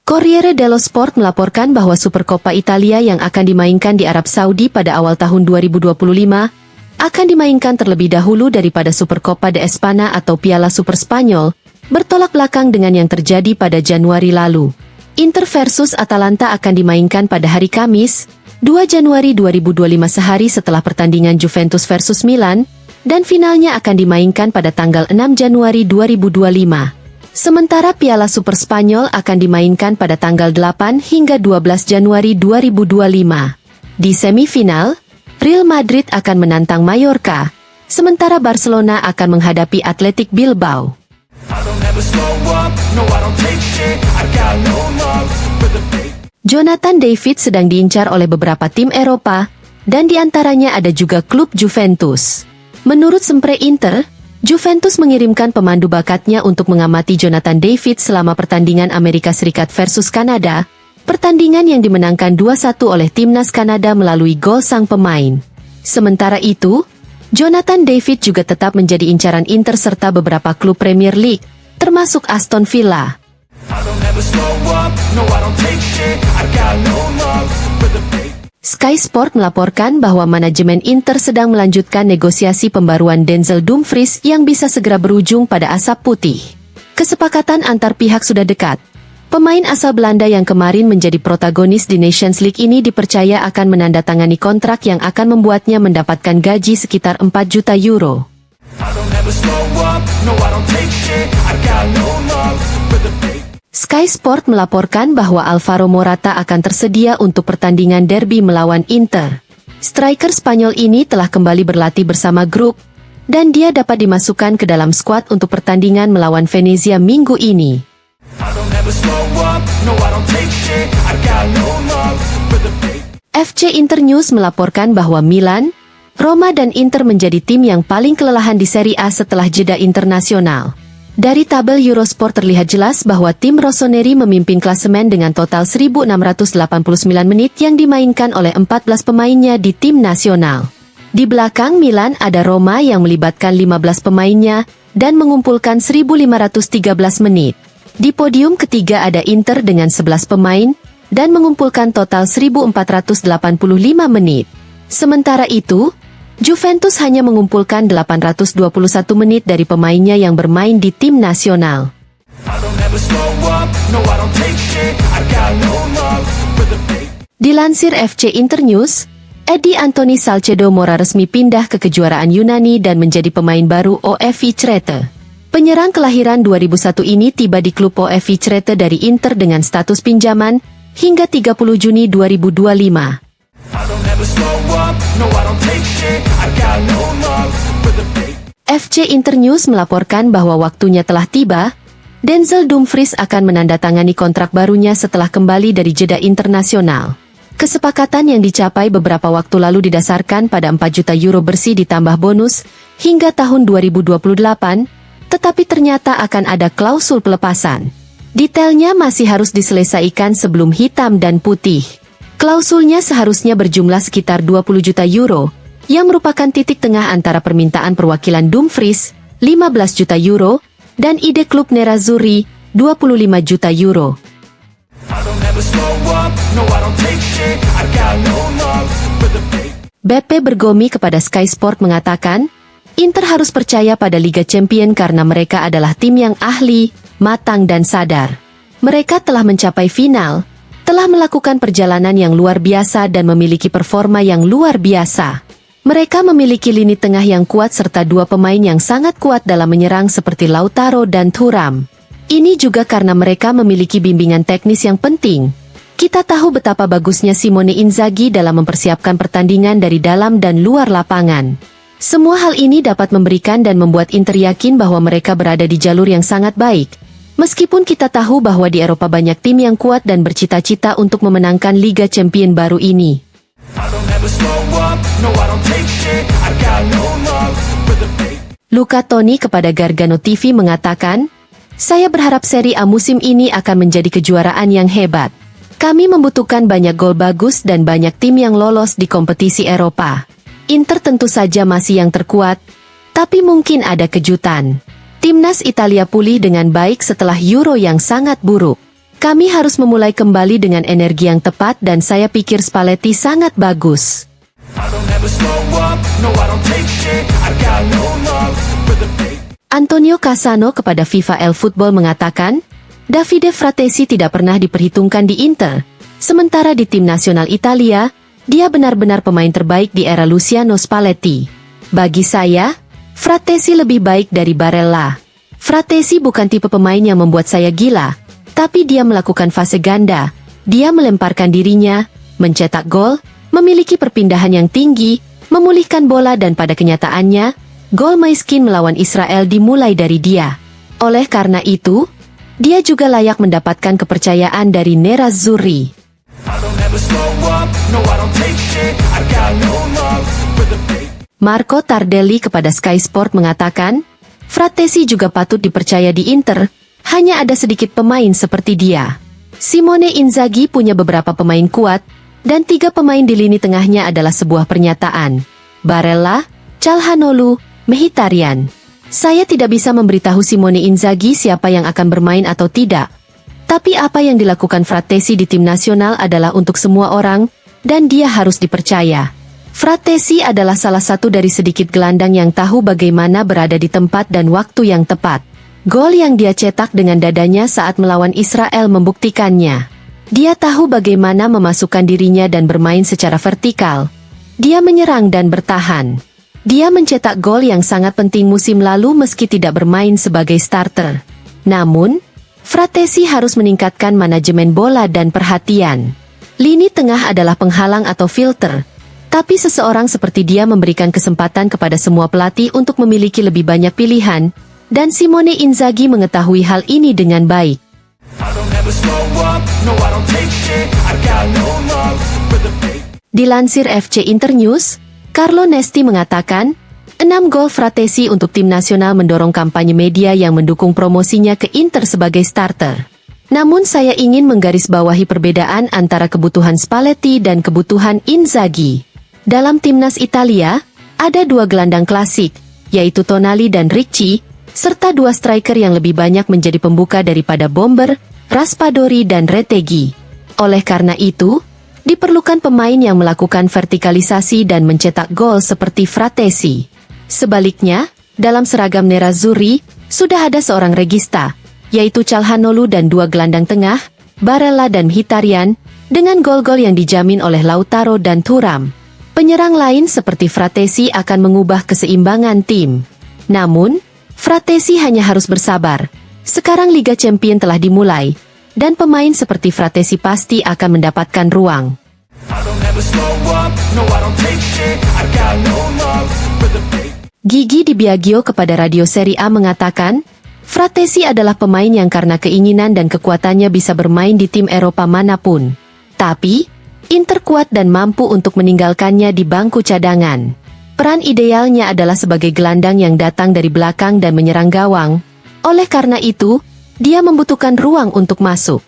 Corriere dello Sport melaporkan bahwa Supercoppa Italia yang akan dimainkan di Arab Saudi pada awal tahun 2025 akan dimainkan terlebih dahulu daripada Supercoppa de Espana atau Piala Super Spanyol, bertolak belakang dengan yang terjadi pada Januari lalu. Inter versus Atalanta akan dimainkan pada hari Kamis, 2 Januari 2025 sehari setelah pertandingan Juventus versus Milan, dan finalnya akan dimainkan pada tanggal 6 Januari 2025. Sementara Piala Super Spanyol akan dimainkan pada tanggal 8 hingga 12 Januari 2025. Di semifinal, Real Madrid akan menantang Mallorca, sementara Barcelona akan menghadapi Athletic Bilbao. Jonathan David sedang diincar oleh beberapa tim Eropa, dan diantaranya ada juga klub Juventus. Menurut Sempre Inter, Juventus mengirimkan pemandu bakatnya untuk mengamati Jonathan David selama pertandingan Amerika Serikat versus Kanada, pertandingan yang dimenangkan 2-1 oleh timnas Kanada melalui gol sang pemain. Sementara itu, Jonathan David juga tetap menjadi incaran Inter serta beberapa klub Premier League, termasuk Aston Villa. Sky Sport melaporkan bahwa manajemen Inter sedang melanjutkan negosiasi pembaruan Denzel Dumfries yang bisa segera berujung pada asap putih. Kesepakatan antar pihak sudah dekat. Pemain asal Belanda yang kemarin menjadi protagonis di Nations League ini dipercaya akan menandatangani kontrak yang akan membuatnya mendapatkan gaji sekitar 4 juta euro. Sky Sport melaporkan bahwa Alvaro Morata akan tersedia untuk pertandingan derby melawan Inter. Striker Spanyol ini telah kembali berlatih bersama grup, dan dia dapat dimasukkan ke dalam skuad untuk pertandingan melawan Venezia minggu ini. FC Internews melaporkan bahwa Milan, Roma dan Inter menjadi tim yang paling kelelahan di Serie A setelah jeda internasional. Dari tabel Eurosport terlihat jelas bahwa tim Rossoneri memimpin klasemen dengan total 1.689 menit yang dimainkan oleh 14 pemainnya di tim nasional. Di belakang Milan ada Roma yang melibatkan 15 pemainnya dan mengumpulkan 1.513 menit. Di podium ketiga ada Inter dengan 11 pemain dan mengumpulkan total 1.485 menit. Sementara itu, Juventus hanya mengumpulkan 821 menit dari pemainnya yang bermain di tim nasional. Dilansir FC Internews, Eddie Anthony Salcedo Mora resmi pindah ke kejuaraan Yunani dan menjadi pemain baru OFI Crete. Penyerang kelahiran 2001 ini tiba di klub OFI Crete dari Inter dengan status pinjaman hingga 30 Juni 2025. FC Internews melaporkan bahwa waktunya telah tiba. Denzel Dumfries akan menandatangani kontrak barunya setelah kembali dari jeda internasional. Kesepakatan yang dicapai beberapa waktu lalu didasarkan pada 4 juta euro bersih ditambah bonus hingga tahun 2028, tetapi ternyata akan ada klausul pelepasan. Detailnya masih harus diselesaikan sebelum hitam dan putih. Klausulnya seharusnya berjumlah sekitar 20 juta euro, yang merupakan titik tengah antara permintaan perwakilan Dumfries, 15 juta euro, dan ide klub Nerazzurri, 25 juta euro. Beppe Bergomi kepada Sky Sport mengatakan, Inter harus percaya pada Liga Champion karena mereka adalah tim yang ahli, matang dan sadar. Mereka telah mencapai final, telah melakukan perjalanan yang luar biasa dan memiliki performa yang luar biasa. Mereka memiliki lini tengah yang kuat serta dua pemain yang sangat kuat dalam menyerang seperti Lautaro dan Thuram. Ini juga karena mereka memiliki bimbingan teknis yang penting. Kita tahu betapa bagusnya Simone Inzaghi dalam mempersiapkan pertandingan dari dalam dan luar lapangan. Semua hal ini dapat memberikan dan membuat Inter yakin bahwa mereka berada di jalur yang sangat baik. Meskipun kita tahu bahwa di Eropa banyak tim yang kuat dan bercita-cita untuk memenangkan Liga Champion baru ini. Luca Toni kepada Gargano TV mengatakan, "Saya berharap Serie A musim ini akan menjadi kejuaraan yang hebat. Kami membutuhkan banyak gol bagus dan banyak tim yang lolos di kompetisi Eropa. Inter tentu saja masih yang terkuat, tapi mungkin ada kejutan. Timnas Italia pulih dengan baik setelah Euro yang sangat buruk. Kami harus memulai kembali dengan energi yang tepat dan saya pikir Spalletti sangat bagus. Antonio Cassano kepada FIFA El Football mengatakan, Davide Fratesi tidak pernah diperhitungkan di Inter, sementara di tim nasional Italia, dia benar-benar pemain terbaik di era Luciano Spalletti. Bagi saya, Fratesi lebih baik dari Barella. Fratesi bukan tipe pemain yang membuat saya gila, tapi dia melakukan fase ganda, dia melemparkan dirinya, mencetak gol, memiliki perpindahan yang tinggi, memulihkan bola dan pada kenyataannya, gol Maiskin melawan Israel dimulai dari dia. Oleh karena itu, dia juga layak mendapatkan kepercayaan dari Nerazzurri. Marco Tardelli kepada Sky Sport mengatakan, Fratesi juga patut dipercaya di Inter, hanya ada sedikit pemain seperti dia. Simone Inzaghi punya beberapa pemain kuat, dan 3 pemain di lini tengahnya adalah sebuah pernyataan. Barella, Calhanoglu, Mkhitaryan. Saya tidak bisa memberitahu Simone Inzaghi siapa yang akan bermain atau tidak. Tapi apa yang dilakukan Fratesi di tim nasional adalah untuk semua orang, dan dia harus dipercaya. Fratesi adalah salah satu dari sedikit gelandang yang tahu bagaimana berada di tempat dan waktu yang tepat. Gol yang dia cetak dengan dadanya saat melawan Israel membuktikannya. Dia tahu bagaimana memasukkan dirinya dan bermain secara vertikal. Dia menyerang dan bertahan. Dia mencetak gol yang sangat penting musim lalu meski tidak bermain sebagai starter. Namun, Fratesi harus meningkatkan manajemen bola dan perhatian. Lini tengah adalah penghalang atau filter. Tapi seseorang seperti dia memberikan kesempatan kepada semua pelatih untuk memiliki lebih banyak pilihan, dan Simone Inzaghi mengetahui hal ini dengan baik. Dilansir FC Internews, Carlo Nesti mengatakan, 6 gol Fratesi untuk tim nasional mendorong kampanye media yang mendukung promosinya ke Inter sebagai starter. Namun saya ingin menggarisbawahi perbedaan antara kebutuhan Spalletti dan kebutuhan Inzaghi. Dalam timnas Italia, ada 2 gelandang klasik, yaitu Tonali dan Ricci, serta 2 striker yang lebih banyak menjadi pembuka daripada Bomber, Raspadori dan Retegui. Oleh karena itu, diperlukan pemain yang melakukan vertikalisasi dan mencetak gol seperti Fratesi. Sebaliknya, dalam seragam Nerazzurri, sudah ada seorang regista, yaitu Calhanoglu dan 2 gelandang tengah, Barella dan Mkhitaryan, dengan gol-gol yang dijamin oleh Lautaro dan Thuram. Penyerang lain seperti Fratesi akan mengubah keseimbangan tim. Namun, Fratesi hanya harus bersabar. Sekarang Liga Champions telah dimulai, dan pemain seperti Fratesi pasti akan mendapatkan ruang. Gigi Di Biagio kepada Radio Serie A mengatakan, Fratesi adalah pemain yang karena keinginan dan kekuatannya bisa bermain di tim Eropa manapun. Tapi, Inter kuat dan mampu untuk meninggalkannya di bangku cadangan. Peran idealnya adalah sebagai gelandang yang datang dari belakang dan menyerang gawang. Oleh karena itu, dia membutuhkan ruang untuk masuk.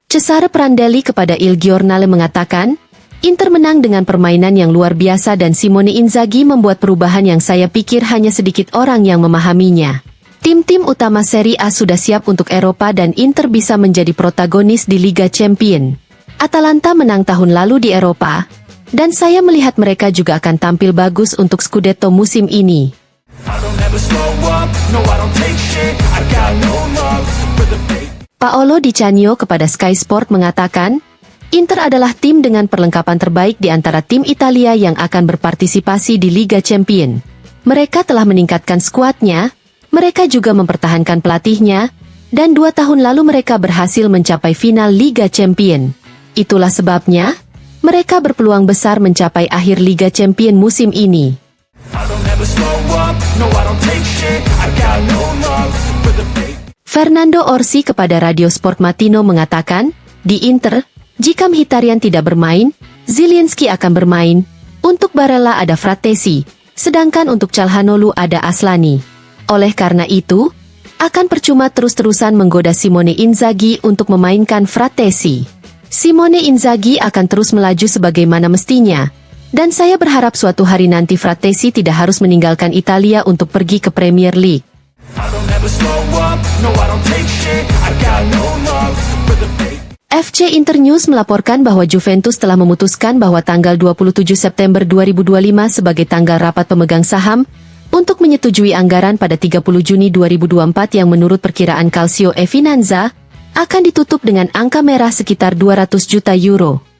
Cesare Prandelli kepada Il Giornale mengatakan, Inter menang dengan permainan yang luar biasa dan Simone Inzaghi membuat perubahan yang saya pikir hanya sedikit orang yang memahaminya. Tim-tim utama Serie A sudah siap untuk Eropa dan Inter bisa menjadi protagonis di Liga Champions. Atalanta menang tahun lalu di Eropa, dan saya melihat mereka juga akan tampil bagus untuk Scudetto musim ini. Paolo Di Canio kepada Sky Sport mengatakan, Inter adalah tim dengan perlengkapan terbaik di antara tim Italia yang akan berpartisipasi di Liga Champions. Mereka telah meningkatkan skuadnya, mereka juga mempertahankan pelatihnya, dan 2 tahun lalu mereka berhasil mencapai final Liga Champions. Itulah sebabnya, mereka berpeluang besar mencapai akhir Liga Champions musim ini. Fernando Orsi kepada Radio Sport Mattino mengatakan, di Inter, jika Mkhitaryan tidak bermain, Zielinski akan bermain. Untuk Barella ada Fratesi, sedangkan untuk Calhanoglu ada Aslani. Oleh karena itu, akan percuma terus-terusan menggoda Simone Inzaghi untuk memainkan Fratesi. Simone Inzaghi akan terus melaju sebagaimana mestinya, Dan saya berharap suatu hari nanti Fratesi tidak harus meninggalkan Italia untuk pergi ke Premier League. FC Internews melaporkan bahwa Juventus telah memutuskan bahwa tanggal 27 September 2025 sebagai tanggal rapat pemegang saham untuk menyetujui anggaran pada 30 Juni 2024 yang menurut perkiraan Calcio e Finanza akan ditutup dengan angka merah sekitar 200 juta euro.